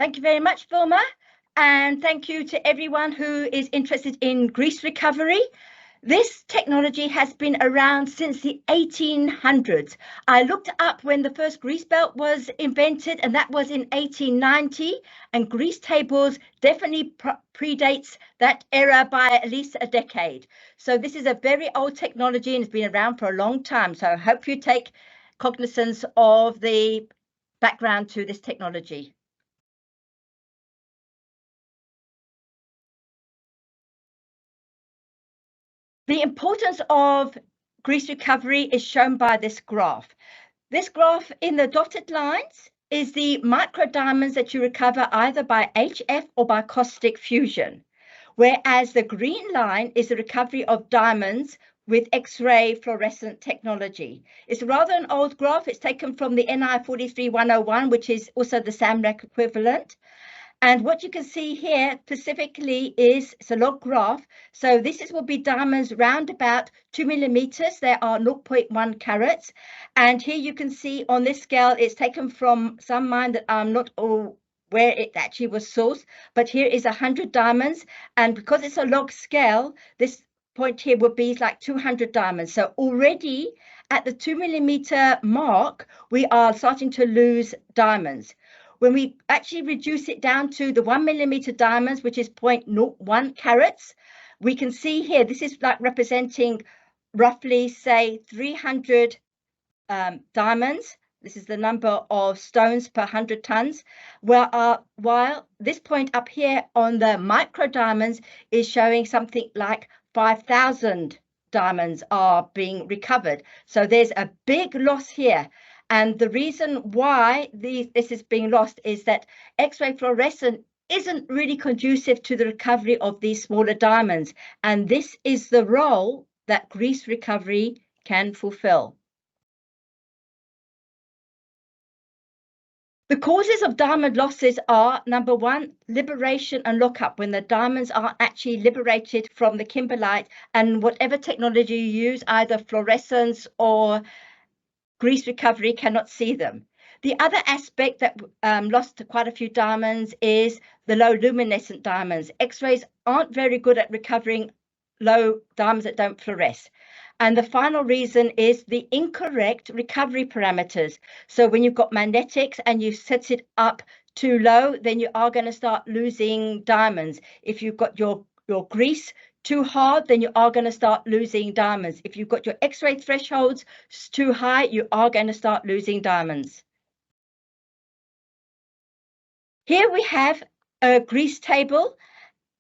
Thank you very much, Vilma. And thank you to everyone who is interested in grease recovery. This technology has been around since the 1800s. I looked up when the first grease belt was invented, and that was in 1890. And grease tables definitely predates that era by at least a decade. So this is a very old technology and it's been around for a long time. So I hope you take cognizance of the background to this technology. The importance of grease recovery is shown by this graph. This graph in the dotted lines is the micro diamonds that you recover either by HF or by caustic fusion, whereas the green line is the recovery of diamonds with X-ray fluorescent technology. It's rather an old graph. It's taken from the NI 43101, which is also the SAMREC equivalent. And what you can see here specifically is it's a log graph. So this will be diamonds round about 2 millimeters. They are 0.1 carats. And here you can see on this scale, it's taken from some mine that I'm not all where it actually was sourced. But here is 100 diamonds. And because it's a log scale, this point here would be like 200 diamonds. So already at the 2 millimeter mark, we are starting to lose diamonds. When we actually reduce it down to the 1 millimeter diamonds, which is 0.01 carats, we can see here, this is like representing roughly, say, 300 diamonds. This is the number of stones per 100 tons. While this point up here on the micro diamonds is showing something like 5,000 diamonds are being recovered. So there's a big loss here. And the reason why this is being lost is that X-ray fluorescent isn't really conducive to the recovery of these smaller diamonds. And this is the role that grease recovery can fulfill. The causes of diamond losses are, number one, liberation and lockup, when the diamonds are actually liberated from the kimberlite, and whatever technology you use, either fluorescence or grease recovery, cannot see them. The other aspect that lost quite a few diamonds is the low luminescent diamonds. X-rays aren't very good at recovering low diamonds that don't fluoresce. And the final reason is the incorrect recovery parameters. So when you've got magnetics and you set it up too low, then you are going to start losing diamonds. If you've got your grease too hard, then you are going to start losing diamonds. If you've got your X-ray thresholds too high, you are going to start losing diamonds. Here we have a grease table,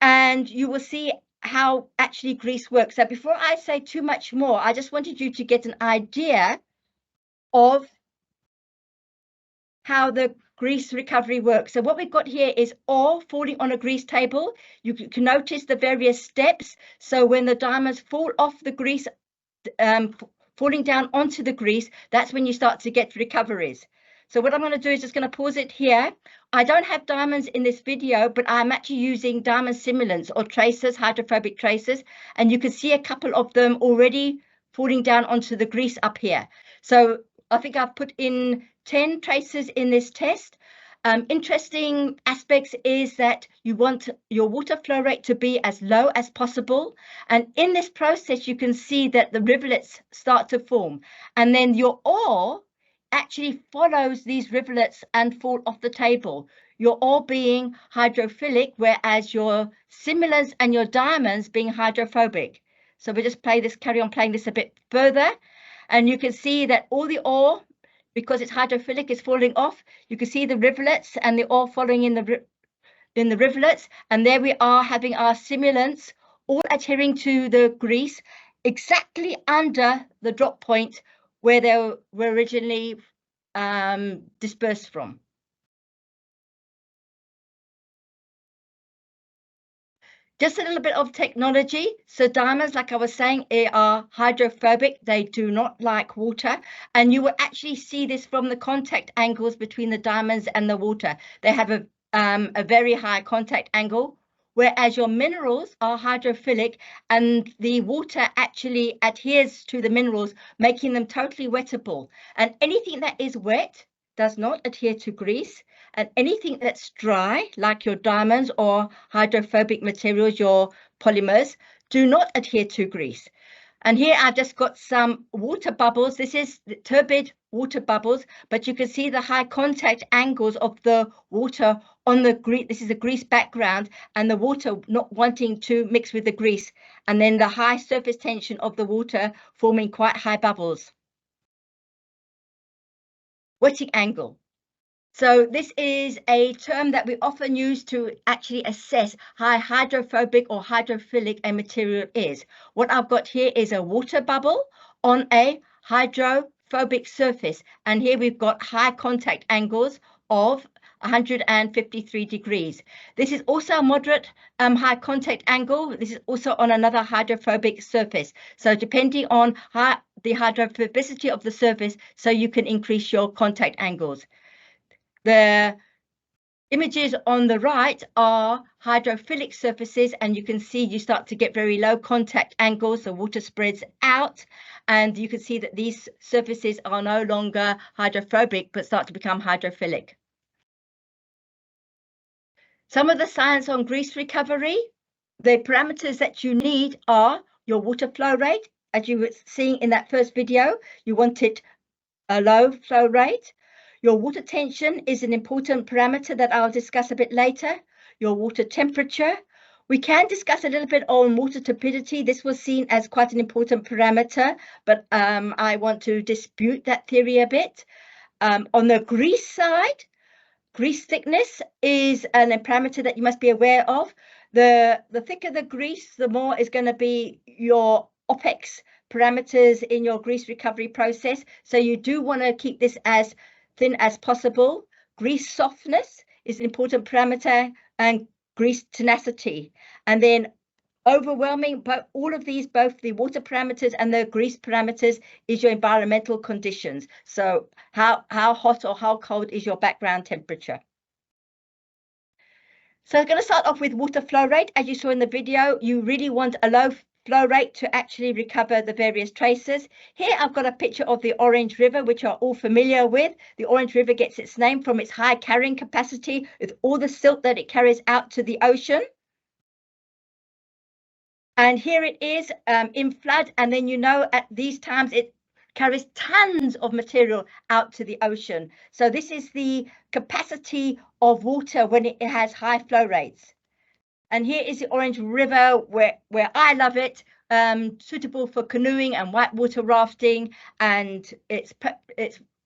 and you will see how actually grease works. So before I say too much more, I just wanted you to get an idea of how the grease recovery works. So what we've got here is ore falling on a grease table. You can notice the various steps. So when the diamonds fall off the grease, falling down onto the grease, that's when you start to get recoveries. So what I'm going to do is just going to pause it here. I don't have diamonds in this video, but I'm actually using diamond simulants or tracers, hydrophobic tracers, and you can see a couple of them already falling down onto the grease up here. So I think I've put in 10 tracers in this test. Interesting aspects is that you want your water flow rate to be as low as possible. And in this process, you can see that the rivulets start to form. And then your ore actually follows these rivulets and fall off the table. Your ore being hydrophilic, whereas your simulants and your diamonds being hydrophobic. So we'll just carry on playing this a bit further. And you can see that all the ore, because it's hydrophilic, is falling off. You can see the rivulets and the ore following in the rivulets. And there we are having our simulants all adhering to the grease exactly under the drop point where they were originally dispersed from. Just a little bit of technology. So diamonds, like I was saying, are hydrophobic. They do not like water. And you will actually see this from the contact angles between the diamonds and the water. They have a very high contact angle, whereas your minerals are hydrophilic and the water actually adheres to the minerals, making them totally wettable. And anything that is wet does not adhere to grease. and anything that's dry, like your diamonds or hydrophobic materials, your polymers, do not adhere to grease. And here I've just got some water bubbles. This is the turbid water bubbles, but you can see the high contact angles of the water on the grease. This is a grease background, and the water not wanting to mix with the grease, and then the high surface tension of the water forming quite high bubbles. Wetting angle. So this is a term that we often use to actually assess how hydrophobic or hydrophilic a material is. What I've got here is a water bubble on a hydrophobic surface. And here we've got high contact angles of 153 degrees. This is also a moderate high contact angle. This is also on another hydrophobic surface. So depending on the hydrophobicity of the surface, so you can increase your contact angles. The images on the right are hydrophilic surfaces, and you can see you start to get very low contact angles. The water spreads out, and you can see that these surfaces are no longer hydrophobic but start to become hydrophilic. Some of the science on grease recovery, the parameters that you need are your water flow rate. As you were seeing in that first video, you wanted a low flow rate. Your water tension is an important parameter that I'll discuss a bit later. Your water temperature. We can discuss a little bit on water turbidity. This was seen as quite an important parameter, but I want to dispute that theory a bit. On the grease side, grease thickness is a parameter that you must be aware of. The thicker the grease, the more is going to be your OPEX parameters in your grease recovery process. So you do want to keep this as thin as possible. Grease softness is an important parameter, and grease tenacity. And then overwhelming, but all of these, both the water parameters and the grease parameters, is your environmental conditions. So how hot or how cold is your background temperature? So I'm going to start off with water flow rate. As you saw in the video, you really want a low flow rate to actually recover the various traces. Here I've got a picture of the Orange River, which you're all familiar with. The Orange River gets its name from its high carrying capacity with all the silt that it carries out to the ocean. And here it is in flood, and then you know at these times it carries tons of material out to the ocean. So this is the capacity of water when it has high flow rates. And here is the Orange River, where I love it, suitable for canoeing and whitewater rafting, and it's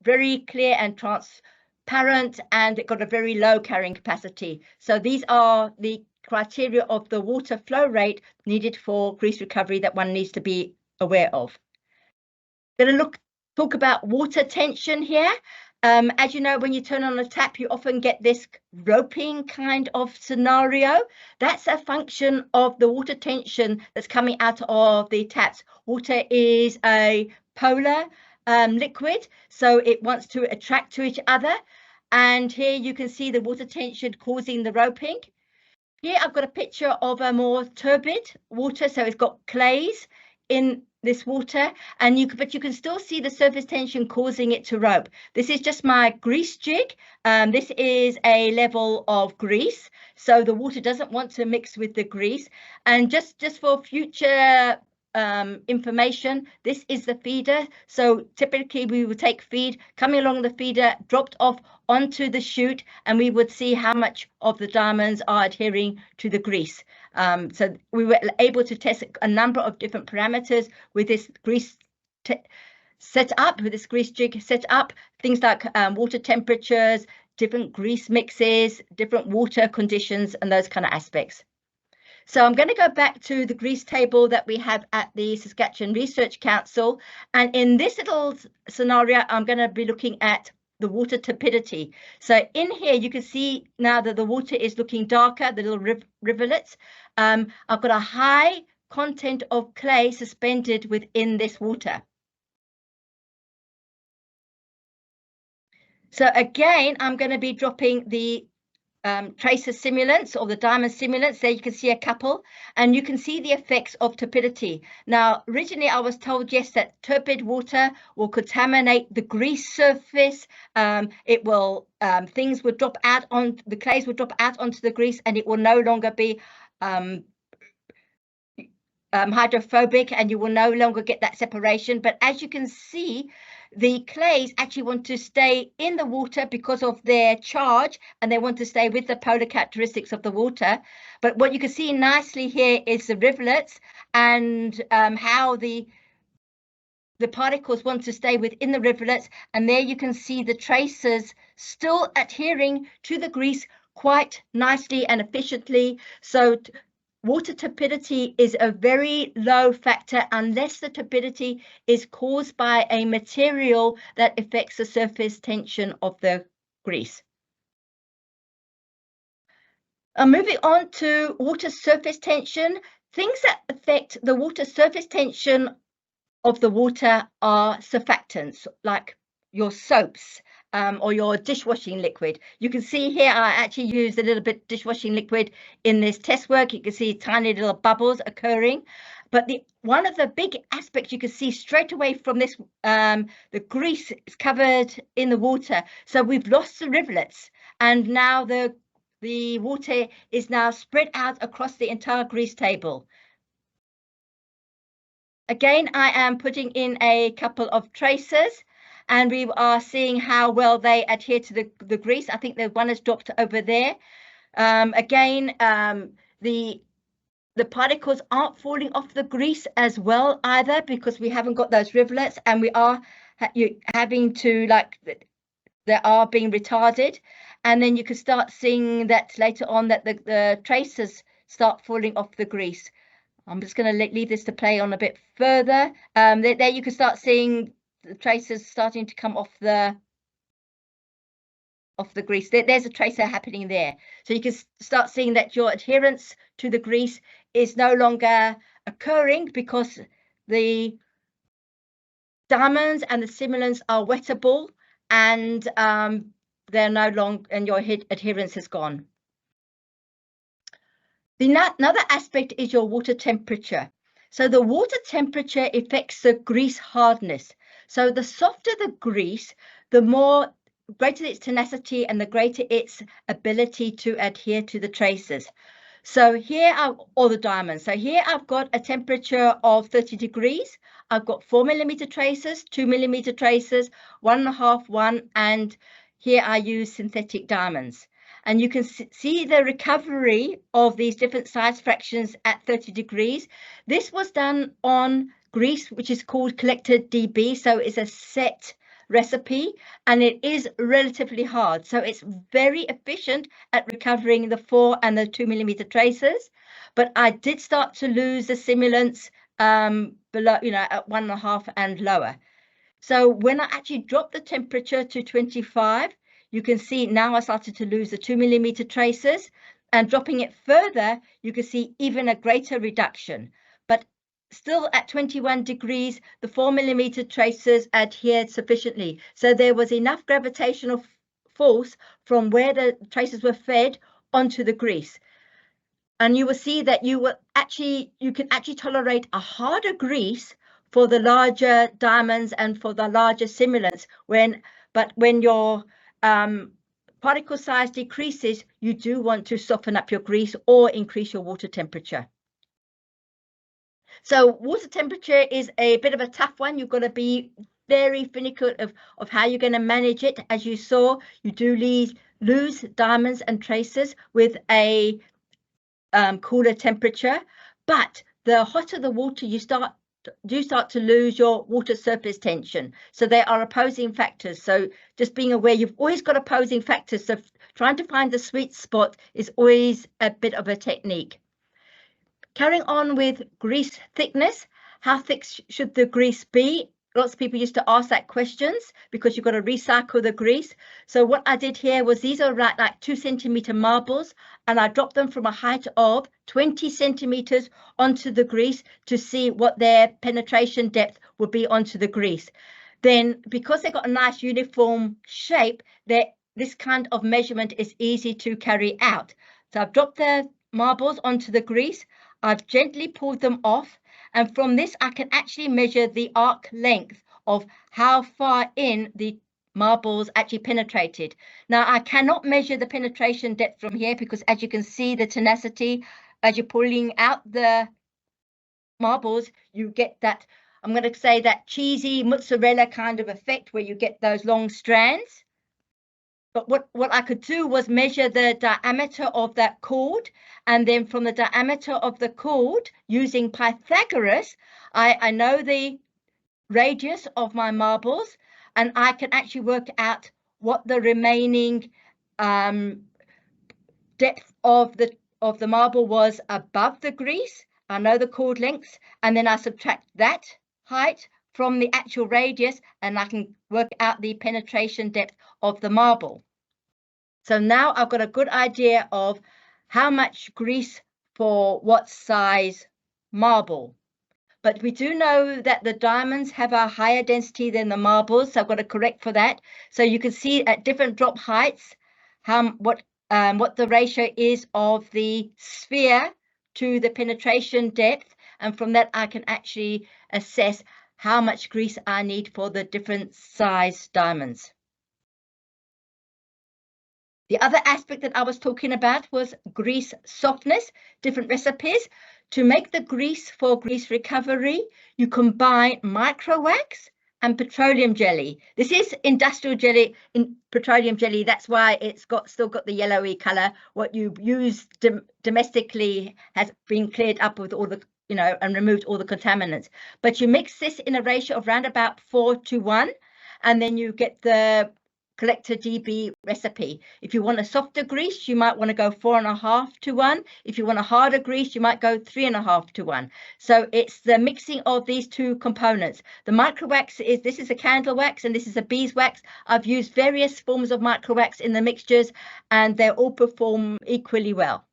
very clear and transparent, and it got a very low carrying capacity. So these are the criteria of the water flow rate needed for grease recovery that one needs to be aware of. Going to talk about water tension here. As you know, when you turn on a tap, you often get this roping kind of scenario. That's a function of the water tension that's coming out of the taps. Water is a polar liquid, so it wants to attract to each other. And here you can see the water tension causing the roping. Here I've got a picture of a more turbid water, so it's got clays in this water, and you can still see the surface tension causing it to rope. This is just my grease jig. This is a level of grease, so the water doesn't want to mix with the grease. And just for future information, this is the feeder. So typically we would take feed coming along the feeder, dropped off onto the chute, and we would see how much of the diamonds are adhering to the grease. So we were able to test a number of different parameters with this grease set up, with this grease jig set up, things like water temperatures, different grease mixes, different water conditions, and those kind of aspects. So I'm going to go back to the grease table that we have at the Saskatchewan Research Council. And in this little scenario, I'm going to be looking at the water turbidity. So in here, you can see now that the water is looking darker, the little rivulets. I've got a high content of clay suspended within this water. So again, I'm going to be dropping the tracer simulants or the diamond simulants. There you can see a couple, and you can see the effects of turbidity. Now, originally I was told, yes, that turbid water will contaminate the grease surface. It will, things would drop out on the clays, would drop out onto the grease, and it will no longer be hydrophobic, and you will no longer get that separation. But as you can see, the clays actually want to stay in the water because of their charge, and they want to stay with the polar characteristics of the water. But what you can see nicely here is the rivulets, and how the particles want to stay within the rivulets. And there you can see the tracers still adhering to the grease quite nicely and efficiently. So water turbidity is a very low factor unless the turbidity is caused by a material that affects the surface tension of the grease. Moving on to water surface tension, things that affect the water surface tension of the water are surfactants, like your soaps, or your dishwashing liquid. You can see here I actually used a little bit dishwashing liquid in this test work. You can see tiny little bubbles occurring. But one of the big aspects you can see straight away from this, the grease is covered in the water. So we've lost the rivulets, and now the water is now spread out across the entire grease table. Again, I am putting in a couple of tracers, and we are seeing how well they adhere to the grease. I think the one has dropped over there. Again, the particles aren't falling off the grease as well either, because we haven't got those rivulets, and we are having to, like, they are being retarded. And then you can start seeing that later on that the tracers start falling off the grease. I'm just going to leave this to play on a bit further. There you can start seeing the tracers starting to come off the grease. There's a tracer happening there. So you can start seeing that your adherence to the grease is no longer occurring because the diamonds and the simulants are wettable, and they're no longer, and your adherence is gone. Another aspect is your water temperature. So the water temperature affects the grease hardness. So the softer the grease, the greater its tenacity and the greater its ability to adhere to the tracers. So here are all the diamonds. So here I've got a temperature of 30 degrees. I've got 4mm tracers, 2mm tracers, 1.5, 1, and here I use synthetic diamonds. And you can see the recovery of these different size fractions at 30 degrees. This was done on grease, which is called collected DB. So it's a set recipe, and it is relatively hard. So it's very efficient at recovering the 4 and the 2mm tracers. But I did start to lose the simulants below, at 1.5 and lower. So when I actually dropped the temperature to 25, you can see now I started to lose the 2mm tracers, and dropping it further, you can see even a greater reduction. But still at 21 degrees, the 4mm tracers adhered sufficiently. So there was enough gravitational force from where the tracers were fed onto the grease. And you will see that you can actually tolerate a harder grease for the larger diamonds and for the larger simulants. But when your particle size decreases, you do want to soften up your grease or increase your water temperature. So water temperature is a bit of a tough one. You've got to be very finicky of how you're going to manage it. As you saw, you do lose diamonds and tracers with a cooler temperature, but the hotter the water, you start to lose your water surface tension. So they are opposing factors. So just being aware, you've always got opposing factors. So trying to find the sweet spot is always a bit of a technique. Carrying on with grease thickness, how thick should the grease be? Lots of people used to ask that questions because you've got to recycle the grease. So what I did here was, these are like 2cm marbles, and I dropped them from a height of 20 centimeters onto the grease to see what their penetration depth would be onto the grease. Then, because they've got a nice uniform shape, this kind of measurement is easy to carry out. So I've dropped the marbles onto the grease, I've gently pulled them off, and from this I can actually measure the arc length of how far in the marbles actually penetrated. Now I cannot measure the penetration depth from here because, as you can see, the tenacity, as you're pulling out the marbles, you get that, I'm going to say, that cheesy mozzarella kind of effect where you get those long strands. But what I could do was measure the diameter of that chord, and then from the diameter of the chord, using Pythagoras, I know the radius of my marbles, and I can actually work out what the remaining depth of the marble was above the grease. I know the chord lengths, and then I subtract that height from the actual radius, and I can work out the penetration depth of the marble. So now I've got a good idea of how much grease for what size marble. But we do know that the diamonds have a higher density than the marbles, so I've got to correct for that. So you can see at different drop heights what the ratio is of the sphere to the penetration depth, and from that I can actually assess how much grease I need for the different size diamonds. The other aspect that I was talking about was grease softness, different recipes. To make the grease for grease recovery, you combine micro wax and petroleum jelly. This is industrial jelly, in petroleum jelly. That's why it's still got the yellowy color. What you use domestically has been cleared up with all the, and removed all the contaminants. But you mix this in a ratio of around about 4:1, and then you get the collector DB recipe. If you want a softer grease, you might want to go 4.5:1. If you want a harder grease, you might go 3.5:1. So it's the mixing of these two components. The micro wax this is a candle wax and this is a beeswax. I've used various forms of micro wax in the mixtures and they all perform equally well.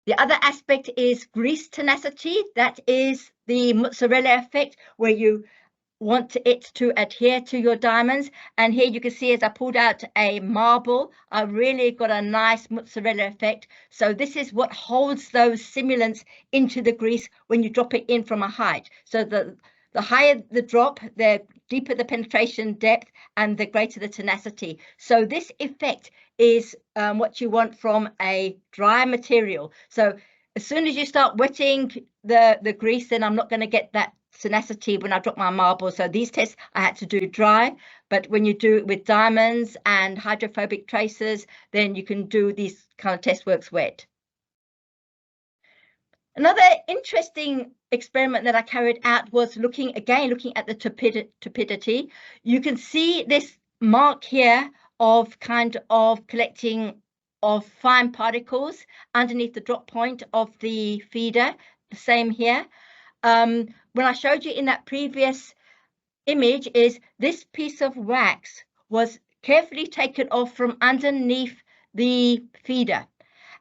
The other aspect is grease tenacity. That is the mozzarella effect, where you want it to adhere to your diamonds. And here you can see, as I pulled out a marble, I really got a nice mozzarella effect. So this is what holds those simulants into the grease when you drop it in from a height. So the higher the drop, the deeper the penetration depth and the greater the tenacity. So this effect is what you want from a dry material. So as soon as you start wetting the grease, then I'm not going to get that tenacity when I drop my marble. So these tests I had to do dry, but when you do it with diamonds and hydrophobic tracers, then you can do these kind of test works wet. Another interesting experiment that I carried out was looking at the turbidity. You can see this mark here of kind of collecting of fine particles underneath the drop point of the feeder. The same here. When I showed you in that previous image, is this piece of wax was carefully taken off from underneath the feeder,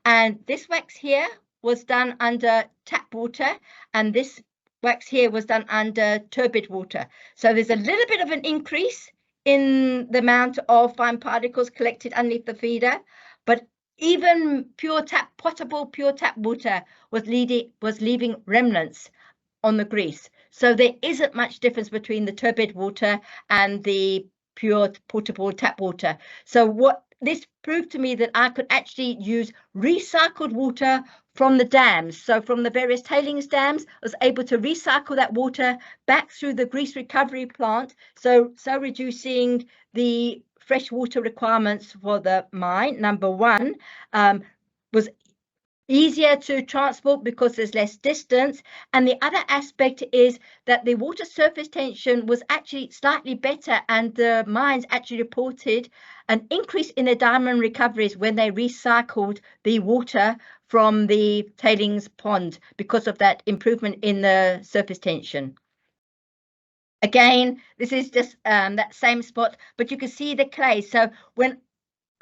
and this wax here was done under tap water, and this wax here was done under turbid water. So there's a little bit of an increase in the amount of fine particles collected underneath the feeder, but even potable pure tap water was leaving remnants on the grease. So there isn't much difference between the turbid water and the pure potable tap water. So what this proved to me, that I could actually use recycled water from the dams. So from the various tailings dams, I was able to recycle that water back through the grease recovery plant. So reducing the fresh water requirements for the mine. Number one, was easier to transport because there's less distance, and the other aspect is that the water surface tension was actually slightly better, and the mines actually reported an increase in their diamond recoveries when they recycled the water from the tailings pond because of that improvement in the surface tension. Again, this is just that same spot, but you can see the clay. So when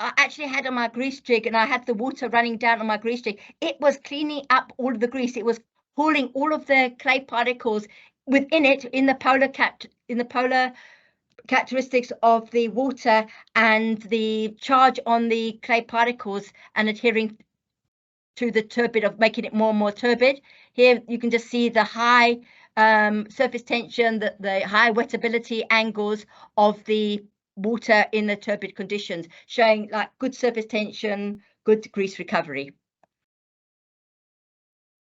I actually had on my grease jig and I had the water running down on my grease jig, it was cleaning up all of the grease. It was pulling all of the clay particles within it in the polar characteristics of the water and the charge on the clay particles and adhering to the turbid, of making it more and more turbid. Here you can just see the high surface tension, the high wettability angles of the water in the turbid conditions, showing like good surface tension, good grease recovery.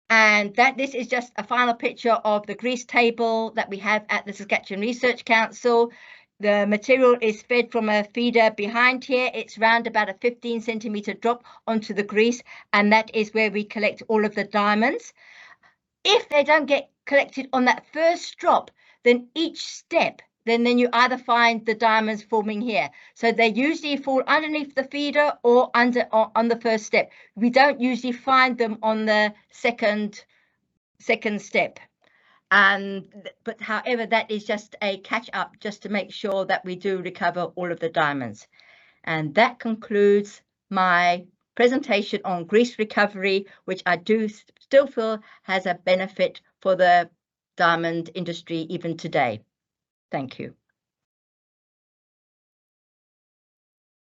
And this is just a final picture of the grease table that we have at the Saskatchewan Research Council. The material is fed from a feeder behind here. It's round about a 15 centimeter drop onto the grease, and that is where we collect all of the diamonds. If they don't get collected on that first drop, then each step, then you either find the diamonds forming here. So they usually fall underneath the feeder or on the first step. We don't usually find them on the second step. But however, that is just a catch up, just to make sure that we do recover all of the diamonds. And that concludes my presentation on grease recovery, which I do still feel has a benefit for the diamond industry even today. Thank you.